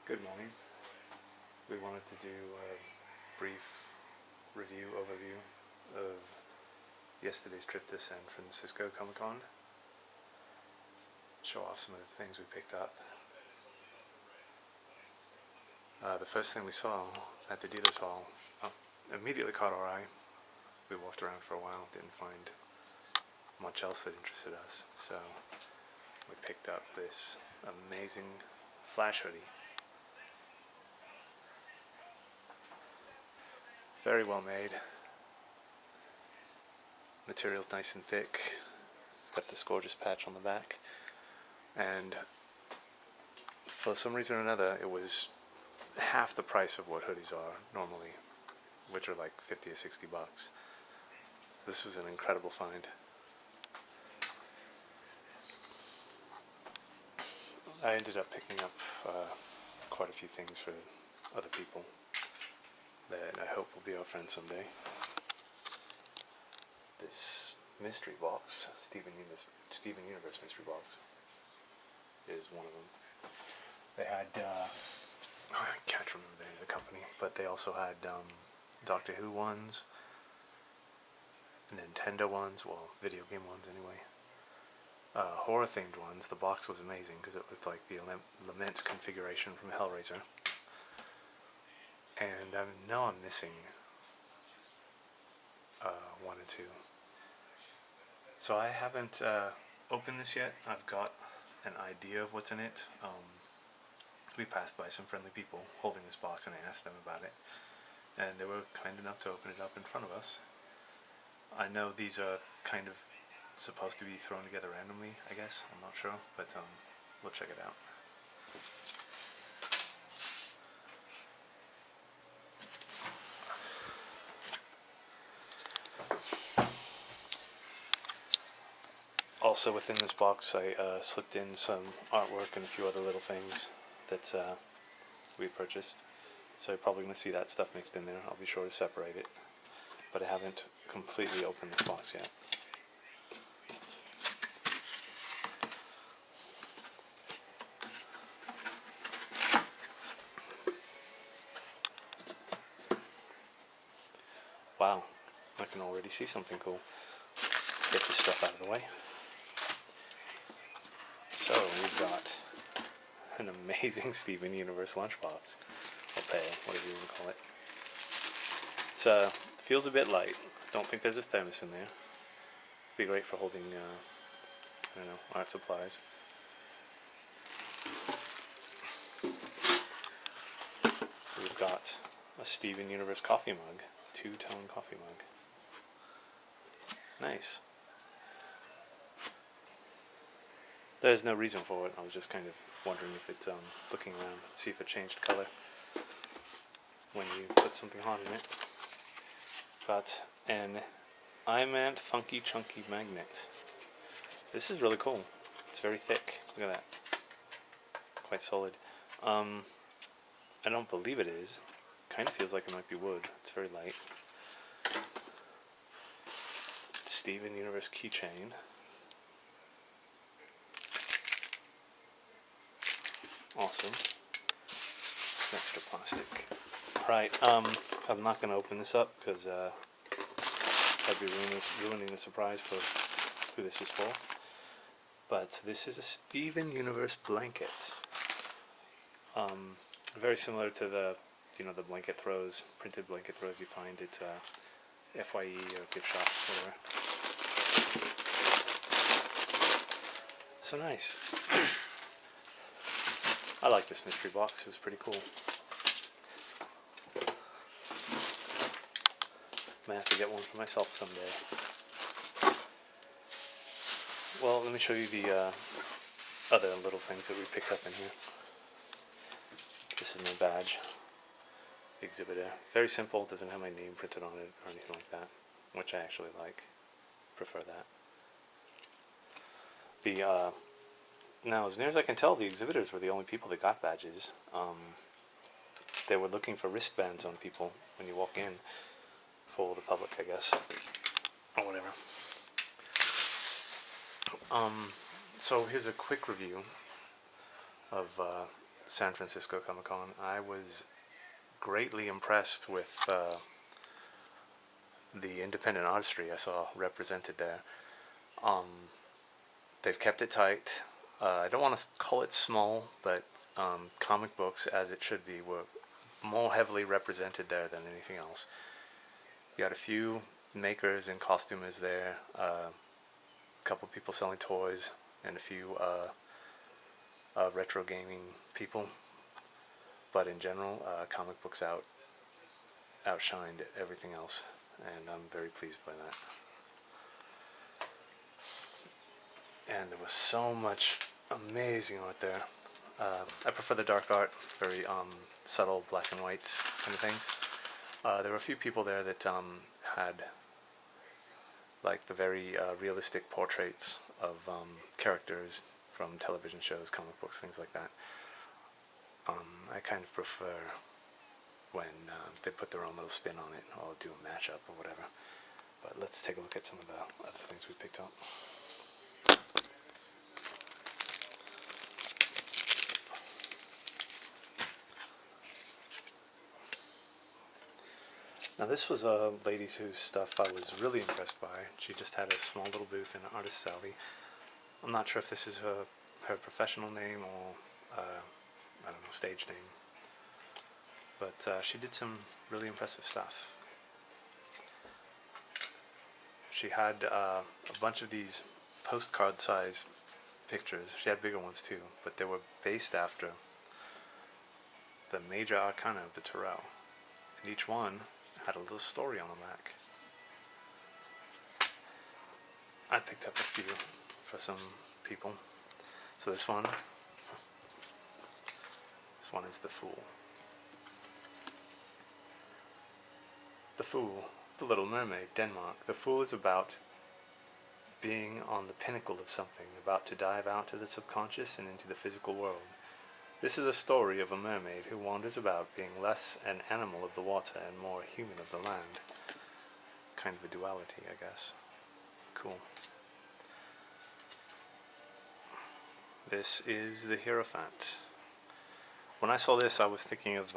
Good morning. We wanted to do a brief overview of yesterday's trip to San Francisco Comic Con. Show off some of the things we picked up. The first thing we saw at the dealer's hall immediately caught our eye. We walked around for a while, didn't find much else that interested us, so we picked up this amazing Flash hoodie. Very well made. Material's nice and thick. It's got this gorgeous patch on the back. And for some reason or another, it was half the price of what hoodies are normally, which are like 50 or 60 bucks. This was an incredible find. I ended up picking up quite a few things for other people that I hope will be our friends someday. This mystery box, Steven Universe mystery box, is one of them. They had, I can't remember the name of the company, but they also had Doctor Who ones, Nintendo ones, well, video game ones anyway. Horror themed ones. The box was amazing because it looked like the Lament configuration from Hellraiser. And I know I'm missing one or two. So I haven't opened this yet. I've got an idea of what's in it. We passed by some friendly people holding this box and I asked them about it. And they were kind enough to open it up in front of us. I know these are kind of supposed to be thrown together randomly, I guess. I'm not sure, but we'll check it out. Also within this box I slipped in some artwork and a few other little things that we purchased. So you're probably going to see that stuff mixed in there. I'll be sure to separate it. But I haven't completely opened this box yet. Wow, I can already see something cool. Let's get this stuff out of the way. So we've got an amazing Steven Universe lunchbox, or pail, whatever you want to call it. It feels a bit light. Don't think there's a thermos in there. Be great for holding, I don't know, art supplies. We've got a Steven Universe coffee mug, two-tone coffee mug. Nice. There's no reason for it. I was just kind of wondering if it's looking around, see if it changed color when you put something hot in it. Got an Imant Funky Chunky magnet. This is really cool. It's very thick. Look at that. Quite solid. I don't believe it is. Kind of feels like it might be wood. It's very light. Steven Universe keychain. Awesome. Extra plastic. Right, I'm not going to open this up because I'd be ruining the surprise for who this is for. But this is a Steven Universe blanket. Very similar to the, the blanket throws, printed blanket throws you find at FYE or gift shops, whatever. So nice. I like this mystery box. It was pretty cool. May have to get one for myself someday. Well, let me show you the other little things that we picked up in here. This is my badge. The exhibitor. Very simple. Doesn't have my name printed on it or anything like that, which I actually like. Prefer that. Now, as near as I can tell, the exhibitors were the only people that got badges. They were looking for wristbands on people when you walk in, for the public, I guess, or whatever. So here's a quick review of San Francisco Comic Con, I was greatly impressed with the independent artistry I saw represented there. They've kept it tight. I don't want to call it small, but comic books, as it should be, were more heavily represented there than anything else. You had a few makers and costumers there, a couple people selling toys, and a few retro gaming people. But in general, comic books outshined everything else, and I'm very pleased by that. And there was so much amazing art there. I prefer the dark art, very subtle black and white kind of things. There were a few people there that had like the very realistic portraits of characters from television shows, comic books, things like that. I kind of prefer when they put their own little spin on it, or do a mashup or whatever. But let's take a look at some of the other things we picked up. Now this was a lady whose stuff I was really impressed by. She just had a small little booth in Artist Alley. I'm not sure if this is her professional name or I don't know, stage name. But she did some really impressive stuff. She had a bunch of these postcard-size pictures. She had bigger ones too, but they were based after the major arcana of the Tarot. And each one had a little story on the back. I picked up a few for some people. So this one is the Fool. The Fool, the Little Mermaid, Denmark. The Fool is about being on the pinnacle of something, about to dive out to the subconscious and into the physical world. This is a story of a mermaid who wanders about, being less an animal of the water and more a human of the land. Kind of a duality, I guess. Cool. This is the Hierophant. When I saw this, I was thinking of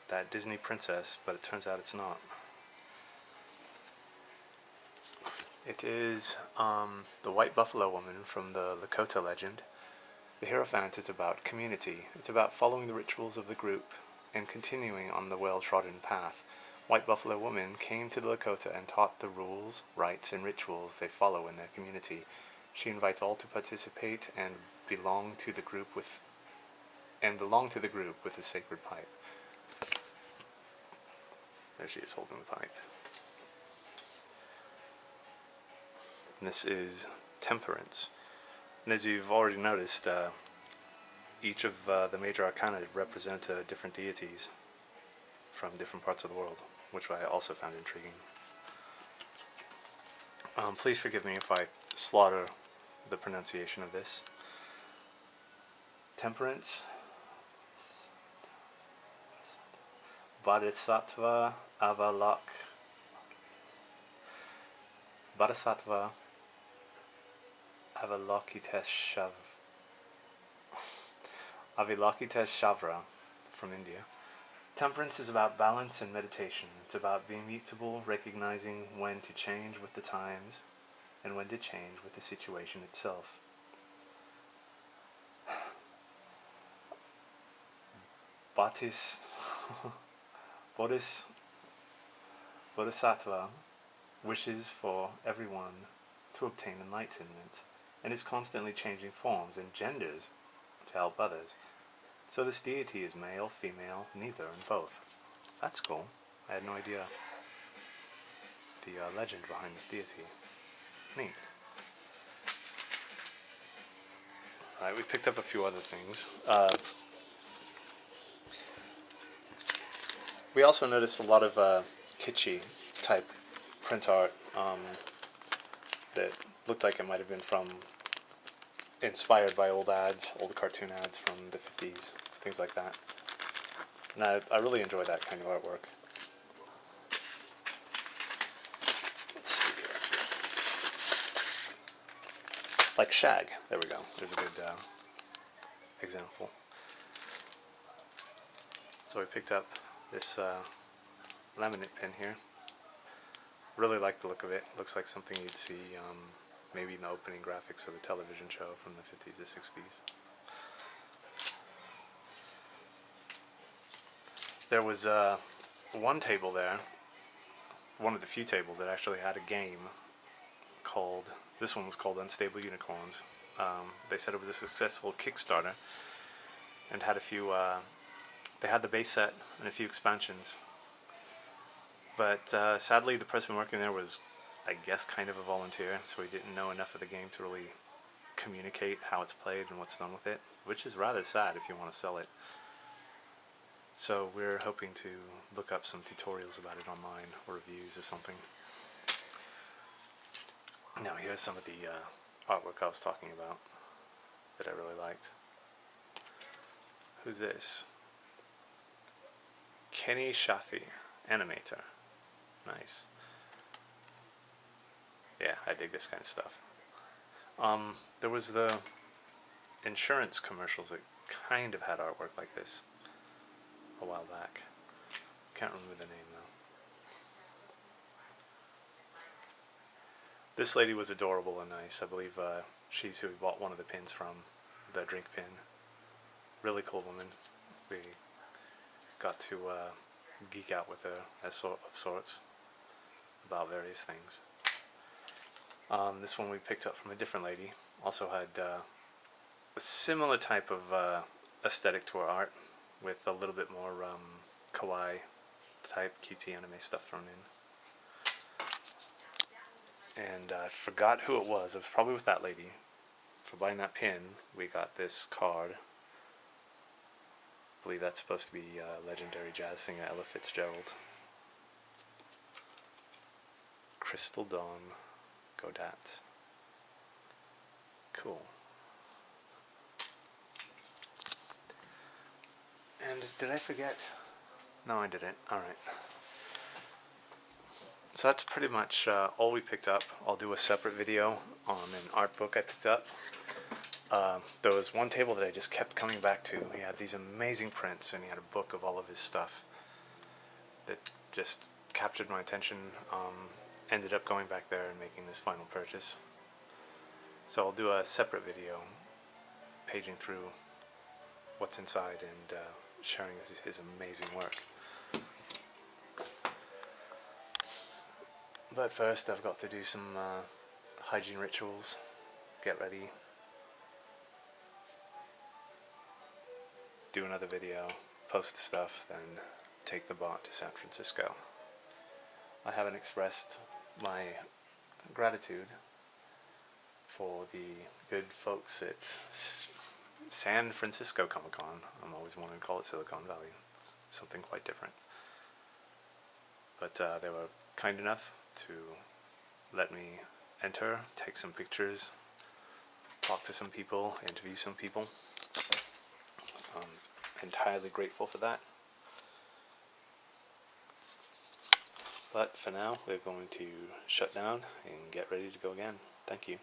that Disney princess, but it turns out it's not. It is the White Buffalo Woman from the Lakota legend. The Hierophant is about community. It's about following the rituals of the group and continuing on the well-trodden path. White Buffalo Woman came to the Lakota and taught the rules, rites, and rituals they follow in their community. She invites all to participate and belong to the group with a sacred pipe. There she is holding the pipe. And this is Temperance. And as you've already noticed, each of the major arcana represent different deities from different parts of the world, which I also found intriguing. Please forgive me if I slaughter the pronunciation of this. Temperance, Bodhisattva Avalokiteshavra from India. Temperance is about balance and meditation. It's about being mutable, recognizing when to change with the times and when to change with the situation itself. Bodhisattva wishes for everyone to obtain enlightenment and is constantly changing forms and genders to help others. So this deity is male, female, neither, and both. That's cool. I had no idea the legend behind this deity. Neat. Alright, we picked up a few other things. We also noticed a lot of kitschy type print art that looked like it might have been inspired by old cartoon ads from the 50s, things like that. And I really enjoy that kind of artwork. Let's see here. Like Shag. There we go. There's a good example. So I picked up this laminate pin here. Really like the look of it. Looks like something you'd see maybe in the opening graphics of a television show from the 50s or 60s. There was one table there, one of the few tables that actually had a game called, this one was called Unstable Unicorns. They said it was a successful Kickstarter and had a few, they had the base set and a few expansions. But sadly the person working there was, I guess, kind of a volunteer, so he didn't know enough of the game to really communicate how it's played and what's done with it, which is rather sad if you want to sell it. So we're hoping to look up some tutorials about it online, or reviews or something. Now here's some of the artwork I was talking about that I really liked. Who's this? Kenny Shafi, animator. Nice. Yeah, I dig this kind of stuff. There was the insurance commercials that kind of had artwork like this a while back. Can't remember the name though. This lady was adorable and nice. I believe she's who we bought one of the pins from, the drink pin. Really cool woman. We got to geek out with her of sorts about various things. This one we picked up from a different lady. Also had a similar type of aesthetic to her art, with a little bit more kawaii type cutesy anime stuff thrown in. And I forgot who it was. It was probably with that lady. For buying that pin, we got this card. I believe that's supposed to be legendary jazz singer Ella Fitzgerald. Crystal Dawn Godat. Cool. And did I forget? No, I didn't. Alright. So that's pretty much all we picked up. I'll do a separate video on an art book I picked up. There was one table that I just kept coming back to. He had these amazing prints, and he had a book of all of his stuff that just captured my attention. Ended up going back there and making this final purchase. So I'll do a separate video paging through what's inside and sharing his amazing work. But first I've got to do some hygiene rituals, get ready, do another video, post the stuff, then take the bot to San Francisco. I haven't expressed my gratitude for the good folks at San Francisco Comic-Con. I'm always wanting to call it Silicon Valley. It's something quite different. But they were kind enough to let me enter, take some pictures, talk to some people, interview some people. I'm entirely grateful for that. But for now, we're going to shut down and get ready to go again. Thank you.